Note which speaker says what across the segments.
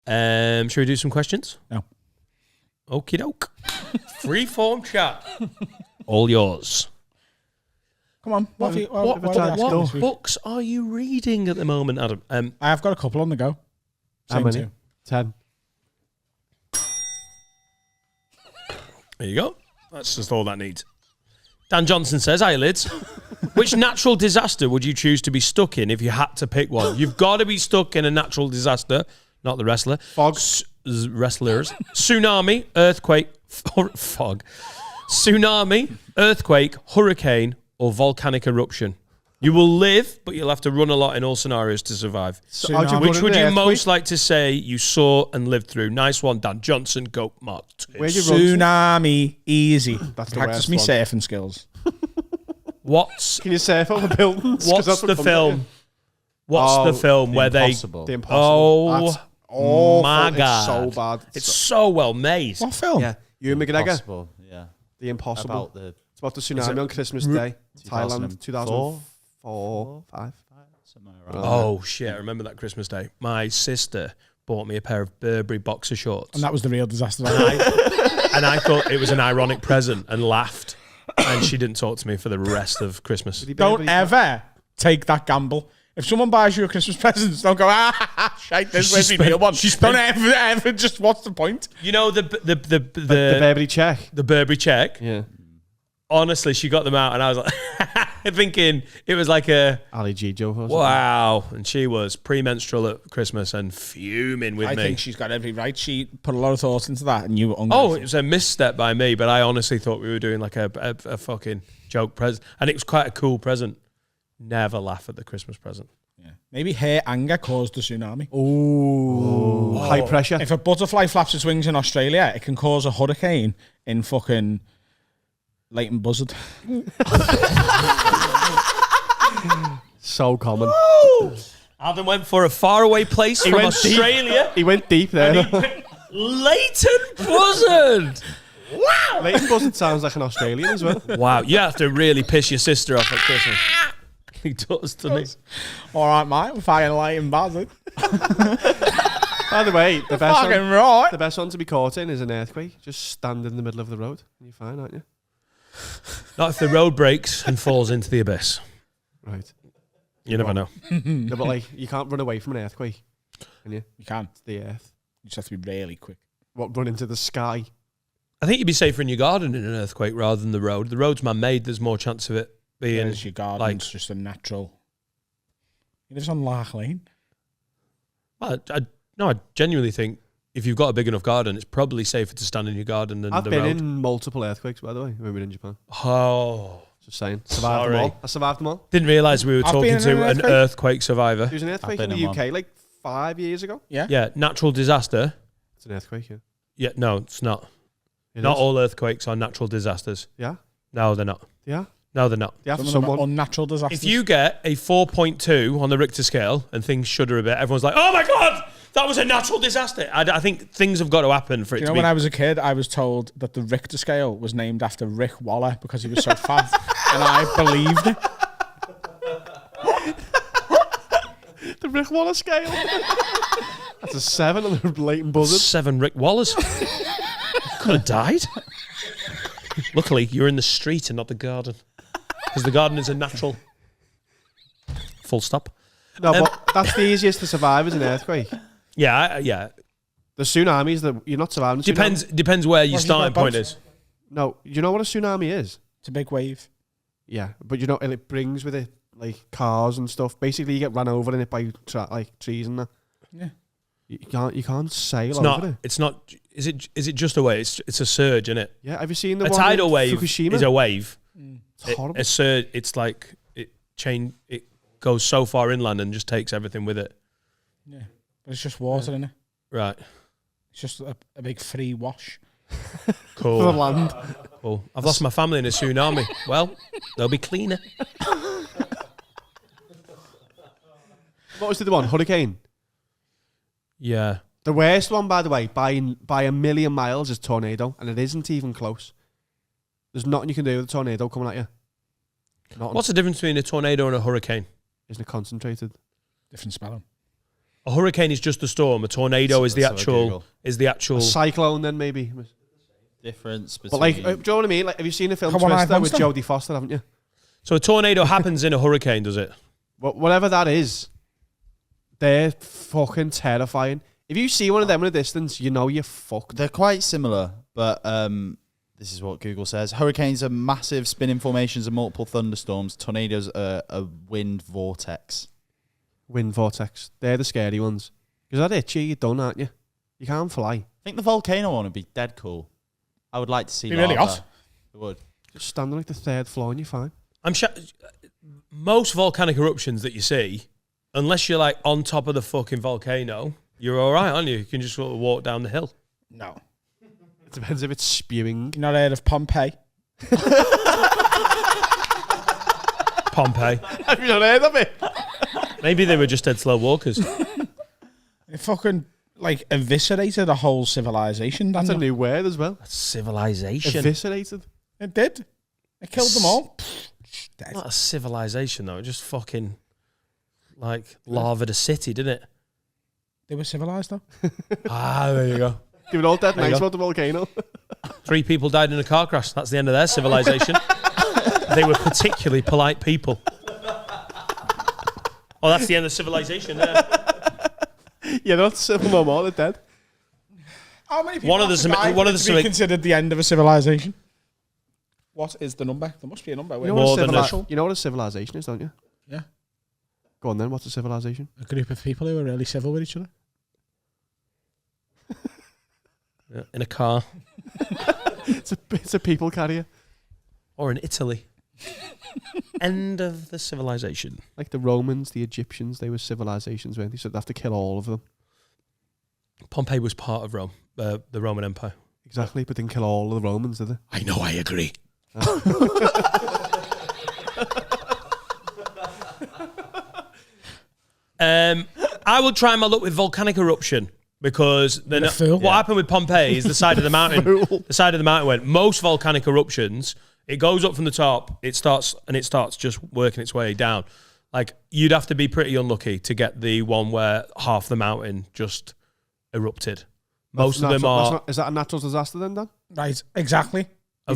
Speaker 1: Should we do some questions?
Speaker 2: No.
Speaker 1: Okie doke. Freeform chat. All yours.
Speaker 2: Come on.
Speaker 1: What books are you reading at the moment, Adam?
Speaker 2: I have got a couple on the go.
Speaker 3: How many? 10.
Speaker 1: There you go. That's just all that needs. Dan Johnson says, eyelids. Which natural disaster would you choose to be stuck in if you had to pick one? You've got to be stuck in a natural disaster, not the wrestler. Wrestlers. Tsunami, earthquake, fog. Tsunami, earthquake, hurricane, or volcanic eruption. You will live, but you'll have to run a lot in all scenarios to survive. Which would you most like to say you saw and lived through? Nice one, Dan Johnson. Go, Mark.
Speaker 2: Tsunami, easy.
Speaker 3: That's the
Speaker 2: practice me surfing skills.
Speaker 1: Can
Speaker 3: you surf over buildings?
Speaker 1: What's the film? What's the film where
Speaker 3: Impossible. The Impossible.
Speaker 1: Oh my God.
Speaker 3: It's so bad.
Speaker 1: It's so well made.
Speaker 2: What film?
Speaker 3: Yeah. Ewan McGregor.
Speaker 4: Impossible. Yeah.
Speaker 3: The Impossible.
Speaker 4: It's
Speaker 3: about the tsunami on Christmas Day. Thailand, 2004, 5.
Speaker 4: Somewhere around
Speaker 1: Oh, shit. I remember that Christmas Day. My sister bought me a pair of Burberry boxer shorts.
Speaker 2: And that was the real disaster.
Speaker 1: And I thought it was an ironic present and laughed. And she didn't talk to me for the rest of Christmas.
Speaker 2: Don't ever take that gamble. If someone buys you a Christmas present, don't go, shite, this where's the real one. Don't ever, just, what's the point?
Speaker 1: You know, the
Speaker 3: Burberry check.
Speaker 1: The Burberry check?
Speaker 3: Yeah.
Speaker 1: Honestly, she got them out and I was like, thinking it was like a
Speaker 3: Ali G joke or something.
Speaker 1: Wow. And she was premenstrual at Christmas and fuming with me.
Speaker 2: I think she's got every right. She put a lot of thought into that and you were
Speaker 1: ungrateful. Oh, it was a misstep by me, but I honestly thought we were doing like a fucking joke present. And it was quite a cool present. Never laugh at the Christmas present.
Speaker 2: Yeah. Maybe her anger caused the tsunami.
Speaker 3: Ooh. High pressure.
Speaker 2: If a butterfly flaps its wings in Australia, it can cause a hurricane in fucking Leighton Buzzard.
Speaker 3: So common.
Speaker 1: Woo! Adam went for a faraway place from Australia.
Speaker 3: He went deep there.
Speaker 1: Leighton Buzzard. Wow.
Speaker 3: Leighton Buzzard sounds like an Australian as well.
Speaker 1: Wow. You have to really piss your sister off at Christmas. He does, doesn't he?
Speaker 2: All right, mate. We're fighting Leighton Buzzard.
Speaker 3: By the way, the best one to be caught in is an earthquake. Just stand in the middle of the road and you're fine, aren't you?
Speaker 1: Not if the road breaks and falls into the abyss.
Speaker 3: Right.
Speaker 1: You never know.
Speaker 3: No, but like, you can't run away from an earthquake, can you?
Speaker 2: You can't.
Speaker 3: It's the earth.
Speaker 2: You just have to be really quick.
Speaker 3: What, run into the sky?
Speaker 1: I think you'd be safer in your garden in an earthquake rather than the road. The road's man-made. There's more chance of it being...
Speaker 2: Whereas your garden's just a natural... He lives on Lark Lane.
Speaker 1: Well, I genuinely think if you've got a big enough garden, it's probably safer to stand in your garden than the road.
Speaker 3: I've been in multiple earthquakes, by the way, when we were in Japan.
Speaker 1: Oh.
Speaker 3: Just saying. Survived them all. I survived them all.
Speaker 1: Didn't realise we were talking to an earthquake survivor.
Speaker 3: There was an earthquake in the UK like 5 years ago.
Speaker 2: Yeah?
Speaker 1: Yeah, natural disaster.
Speaker 3: It's an earthquake, yeah.
Speaker 1: Yeah, no, it's not.
Speaker 3: It
Speaker 1: not
Speaker 3: is.
Speaker 1: all earthquakes are natural disasters.
Speaker 3: Yeah?
Speaker 1: No, they're not.
Speaker 3: Yeah?
Speaker 1: No, they're not.
Speaker 3: Yeah,
Speaker 2: some unnatural disasters.
Speaker 1: If you get a 4.2 on the Richter scale and things shudder a bit, everyone's like, oh my God, that was a natural disaster. I think things have got to happen for it to be...
Speaker 2: when I was a kid, I was told that the Richter scale was named after Rick Waller because he was so fat. And I believed it.
Speaker 3: The Rick Waller scale. That's a 7 on the Leighton Buzzard.
Speaker 1: 7 Rick Wallers. Could have died. Luckily, you're in the street and not the garden. Because the garden is a natural... Full stop.
Speaker 3: No, but that's the easiest to survive is an earthquake.
Speaker 1: Yeah, yeah.
Speaker 3: The tsunamis, you're not surviving.
Speaker 1: Depends where your starting point is.
Speaker 3: No, you know what a tsunami is?
Speaker 2: It's a big wave.
Speaker 3: Yeah, but you know, and it brings with it like cars and stuff. Basically, you get run over in it by like trees and that.
Speaker 2: Yeah,
Speaker 3: you can't sail
Speaker 1: over
Speaker 3: it.
Speaker 1: It's not. Is it just a wave? It's a surge, isn't it?
Speaker 3: Yeah, have you seen the
Speaker 1: a
Speaker 3: one
Speaker 1: tidal wave?
Speaker 3: Fukushima?
Speaker 1: Is a wave.
Speaker 3: It's horrible.
Speaker 1: A surge. It's like it goes so far inland and just takes everything with it.
Speaker 2: Yeah, but it's just water in it.
Speaker 1: Right.
Speaker 2: It's just a big free wash.
Speaker 1: Cool.
Speaker 3: For the land.
Speaker 1: Cool. I've lost my family in a tsunami. Well, they'll be cleaner.
Speaker 3: What was the one? Hurricane?
Speaker 1: Yeah.
Speaker 3: The worst one, by the way, by a million miles is tornado, and it isn't even close. There's nothing you can do with a tornado coming at you. Nothing.
Speaker 1: What's the difference between a tornado and a hurricane?
Speaker 3: Isn't it concentrated?
Speaker 2: Different spelling.
Speaker 1: A hurricane is just a storm. A tornado is the actual.
Speaker 3: A cyclone, then maybe.
Speaker 4: Difference between.
Speaker 3: But like, do you know what I mean? Like, have you seen the film Twister with Jodie Foster? Haven't you?
Speaker 1: So a tornado happens in a hurricane, does it?
Speaker 3: Whatever that is, they're fucking terrifying. If you see one of them in a distance, you know you're fucked.
Speaker 4: They're quite similar, but this is what Google says. Hurricanes are massive spinning formations of multiple thunderstorms. Tornadoes are a wind vortex.
Speaker 3: Wind vortex. They're the scary ones. Because that itchy, you're done, aren't you? You can't fly.
Speaker 4: I think the volcano one would be dead cool. I would like to see
Speaker 2: Be really
Speaker 4: lava.
Speaker 2: hot.
Speaker 4: It would.
Speaker 3: Just stand on like the 3rd floor and you're fine.
Speaker 1: I'm sure most volcanic eruptions that you see, unless you're like on top of the fucking volcano, you're all right, aren't you? You can just sort of walk down the hill.
Speaker 2: No.
Speaker 3: It depends if it's spewing.
Speaker 2: You not heard of Pompeii?
Speaker 1: Pompeii.
Speaker 3: Have you not heard of it?
Speaker 1: Maybe they were just dead slow walkers.
Speaker 2: It fucking like eviscerated a whole civilization.
Speaker 3: That's a new word as well.
Speaker 1: That's civilization.
Speaker 3: Eviscerated.
Speaker 2: It did. It killed them all. Dead.
Speaker 1: Not a civilization though. It just fucking like lavaed a city, didn't it?
Speaker 2: They were civilized though.
Speaker 1: There you go.
Speaker 3: Give it all dead
Speaker 1: There you
Speaker 3: nice
Speaker 1: go.
Speaker 3: about the volcano.
Speaker 1: 3 people died in a car crash. That's the end of their civilization. They were particularly polite people. Oh, that's the end of civilization.
Speaker 3: Yeah, not civil no more. They're dead.
Speaker 2: How many people
Speaker 1: One of
Speaker 2: have
Speaker 1: the
Speaker 2: to die
Speaker 1: one of
Speaker 2: for it
Speaker 1: the
Speaker 2: to be considered the end of a civilization? What is the number? There must be a number.
Speaker 3: You know,
Speaker 1: More
Speaker 3: what
Speaker 1: than
Speaker 3: a you know what a civilization is, don't you?
Speaker 2: Yeah.
Speaker 3: Go on then. What's a civilization?
Speaker 2: A group of people who are really civil with each other.
Speaker 1: Yeah, in a car
Speaker 3: It's a people carrier.
Speaker 1: or in Italy. End of the civilization.
Speaker 3: Like the Romans, the Egyptians, they were civilizations, weren't they? So they'd have to kill all of them.
Speaker 1: Pompeii was part of Rome, the Roman Empire.
Speaker 3: Exactly, but didn't kill all of the Romans, did they?
Speaker 1: I know, I agree. I will try my luck with volcanic eruption because what happened with Pompeii is the side of the mountain. The side of the mountain went. Most volcanic eruptions, it goes up from the top. It starts just working its way down. Like you'd have to be pretty unlucky to get the one where half the mountain just erupted. Most of them are.
Speaker 3: Is that a natural disaster then, Dan?
Speaker 2: Right, exactly.
Speaker 1: A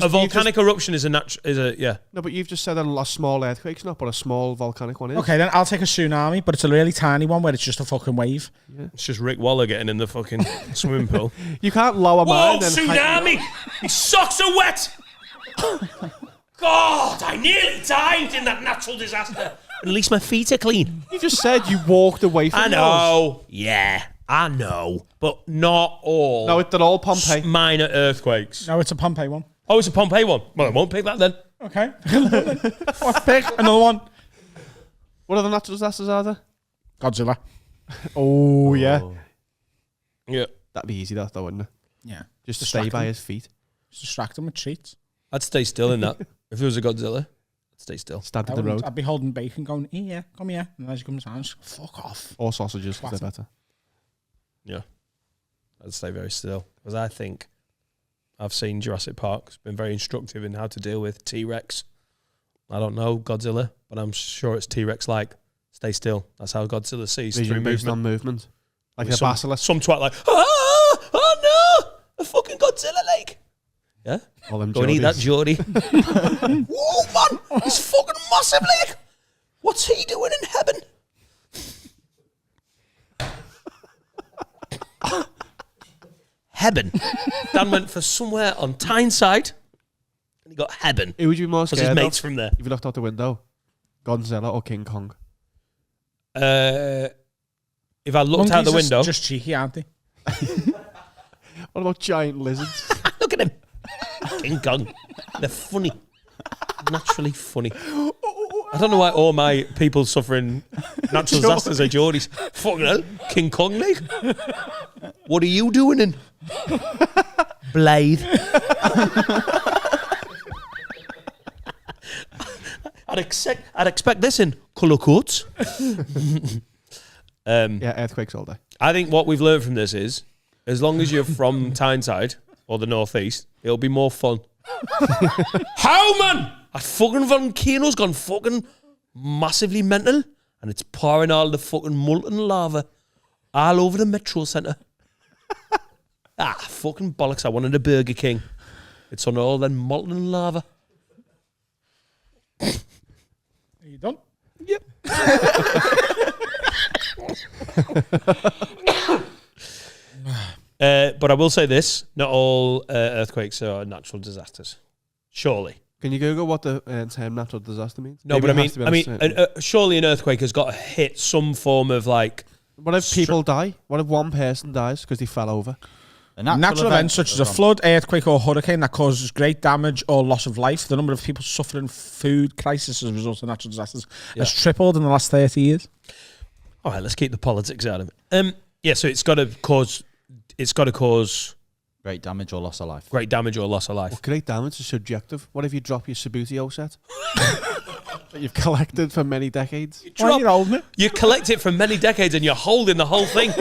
Speaker 1: volcanic eruption is yeah.
Speaker 3: No, but you've just said a small earthquake's not, but a small volcanic one is.
Speaker 2: Okay, then I'll take a tsunami, but it's a really tiny one where it's just a fucking wave.
Speaker 3: Yeah.
Speaker 1: It's just Rick Waller getting in the fucking swimming pool.
Speaker 3: You can't lower mine.
Speaker 1: Whoa, tsunami! His socks are wet! God, I nearly died in that natural disaster. At least my feet are clean.
Speaker 3: You just said you walked away from
Speaker 1: I know. Yeah, I know. But not all.
Speaker 3: No, they're all Pompeii.
Speaker 1: Minor earthquakes.
Speaker 2: No, it's a Pompeii one.
Speaker 1: Oh, it's a Pompeii one. Well, I won't pick that then.
Speaker 2: Okay. Pick another one.
Speaker 3: What other natural disasters are there?
Speaker 2: Godzilla.
Speaker 3: Oh, yeah.
Speaker 1: Yeah.
Speaker 3: That'd be easy, though, wouldn't it?
Speaker 2: Yeah.
Speaker 3: Just to stay by his feet.
Speaker 2: Just distract him with treats.
Speaker 1: I'd stay still in that. If it was a Godzilla, I'd stay still.
Speaker 3: Stand in the road.
Speaker 2: I'd be holding bacon going, yeah, come here. And as he comes down, just fuck off.
Speaker 3: Or sausages, because they're better.
Speaker 1: Yeah. I'd stay very still. Because I think I've seen Jurassic Park. It's been very instructive in how to deal with T-Rex. I don't know Godzilla, but I'm sure it's T-Rex-like. Stay still. That's how Godzilla sees through
Speaker 3: Based on movement. Like a basilisk.
Speaker 1: Some twat like, oh no, a fucking Godzilla leg. Yeah?
Speaker 3: All them
Speaker 1: Go and eat that Geordie. Whoa, man, he's fucking massive leg. What's he doing in heaven? Heaven. Dan went for somewhere on Tyneside and he got heaven.
Speaker 3: Who would you be more
Speaker 1: Because
Speaker 3: scared
Speaker 1: his mate's
Speaker 3: of
Speaker 1: from there.
Speaker 3: if you looked out the window? Godzilla or King Kong?
Speaker 1: If I looked out the window.
Speaker 2: Just cheeky, aren't they?
Speaker 3: What about giant lizards?
Speaker 1: Look at him. King Kong. They're funny. Naturally funny. I don't know why all my people suffering natural disasters are Geordies. Fucking hell. King Kong, mate. What are you doing in? Blade. I'd expect this in colour coats.
Speaker 3: Yeah, earthquakes all day.
Speaker 1: I think what we've learned from this is, as long as you're from Tyneside or the northeast, it'll be more fun. How, man? A fucking volcano's gone fucking massively mental. and it's pouring all the fucking molten lava all over the metro centre. Fucking bollocks. I wanted a Burger King. It's on all that molten lava.
Speaker 2: Are you done?
Speaker 1: Yep. But I will say this, not all earthquakes are natural disasters. Surely.
Speaker 3: Can you Google what the term natural disaster means?
Speaker 1: No,
Speaker 3: Maybe
Speaker 1: but
Speaker 3: it has to be on a certain-
Speaker 1: surely an earthquake has got to hit some form of like...
Speaker 3: What if people die? What if one person dies because they fell over?
Speaker 4: A
Speaker 2: Natural events such as a flood, earthquake, or hurricane that causes great damage or loss of life. The number of people suffering food crisis as a result of natural disasters has tripled in the last 30 years.
Speaker 1: All right, let's keep the politics out of it. So it's got to cause
Speaker 4: great damage or loss of life.
Speaker 1: great damage or loss of life.
Speaker 3: Well, great damage is subjective. What if you drop your Subbuteo set that you've collected for many decades?
Speaker 2: Why are you holding it?
Speaker 1: You collect it for many decades and you're holding the whole thing.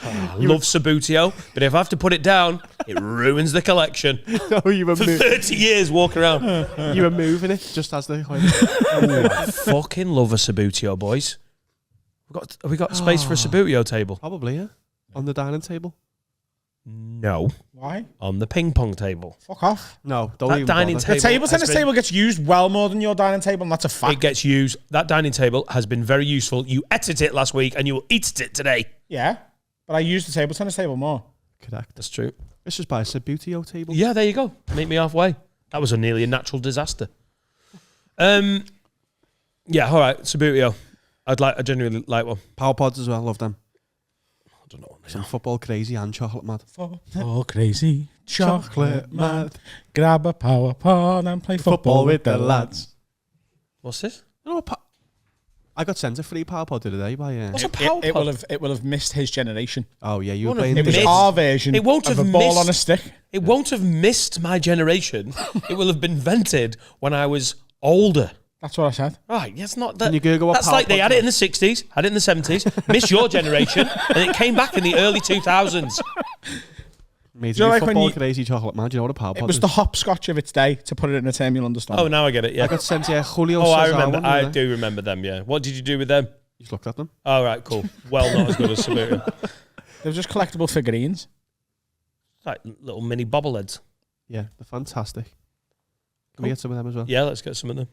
Speaker 1: I love Subbuteo, but if I have to put it down, it ruins the collection.
Speaker 3: No, you were
Speaker 1: For 30 years walking around.
Speaker 3: you were moving it just as they
Speaker 1: I fucking love a Subbuteo, boys. Have we got space for a Subbuteo table?
Speaker 3: Probably, yeah. On the dining table.
Speaker 1: No.
Speaker 2: Why?
Speaker 1: On the ping pong table.
Speaker 2: Fuck off.
Speaker 3: No, don't
Speaker 1: That
Speaker 3: even
Speaker 1: dining
Speaker 3: bother.
Speaker 1: table.
Speaker 2: The table
Speaker 1: has
Speaker 2: tennis
Speaker 1: been-
Speaker 2: table gets used well more than your dining table, and that's a fact.
Speaker 1: It gets used. That dining table has been very useful. You ate it last week and you will eat it today.
Speaker 2: Yeah, but I use the table tennis table more.
Speaker 3: Correct.
Speaker 1: That's true.
Speaker 3: This is by a Subbuteo table.
Speaker 1: Yeah, there you go. Meet me halfway. That was nearly a natural disaster. Yeah, all right. Subbuteo. I genuinely like one.
Speaker 3: Power pods as well, love them.
Speaker 1: I don't know.
Speaker 3: Some football crazy and chocolate mad.
Speaker 2: Oh, crazy chocolate mad. Grab a power pod and play football with the lads.
Speaker 1: What's this?
Speaker 3: You know what? I got sent a free power pod the other day by.
Speaker 1: What's a power
Speaker 2: It
Speaker 1: pod?
Speaker 2: will have missed his generation.
Speaker 3: Oh yeah, you were
Speaker 1: One of
Speaker 3: playing.
Speaker 2: It was
Speaker 1: Missed.
Speaker 2: our version
Speaker 1: It won't
Speaker 2: of
Speaker 1: have
Speaker 2: a ball
Speaker 1: missed-
Speaker 2: on a stick.
Speaker 1: It won't have missed my generation. It will have been invented when I was older.
Speaker 2: That's what I said.
Speaker 1: Right, that's not that.
Speaker 3: Can you Google what
Speaker 1: That's
Speaker 3: power
Speaker 1: like they
Speaker 3: pods
Speaker 1: had it
Speaker 3: are?
Speaker 1: in the 60s, had it in the 70s, missed your generation, and it came back in the early 2000s.
Speaker 3: Mate,
Speaker 2: Do you know, like, when
Speaker 3: football
Speaker 2: you-
Speaker 3: crazy chocolate mad. Do you know what a power
Speaker 2: It
Speaker 3: pod
Speaker 2: was
Speaker 3: is?
Speaker 2: the hopscotch of its day, to put it in a term you'll understand.
Speaker 1: Oh, now I get it, yeah.
Speaker 3: I got sent a Julio
Speaker 1: Oh, I
Speaker 3: Cesar
Speaker 1: remember.
Speaker 3: one the
Speaker 1: I
Speaker 3: other day.
Speaker 1: do remember them, yeah. What did you do with them?
Speaker 3: Just looked at them.
Speaker 1: Oh, right, cool. Well, not as good as Subbuteo.
Speaker 2: They were just collectible figurines.
Speaker 1: Like little mini bobbleheads.
Speaker 3: Yeah, they're fantastic. Can we get some of them as well?
Speaker 1: Yeah, let's get some of them.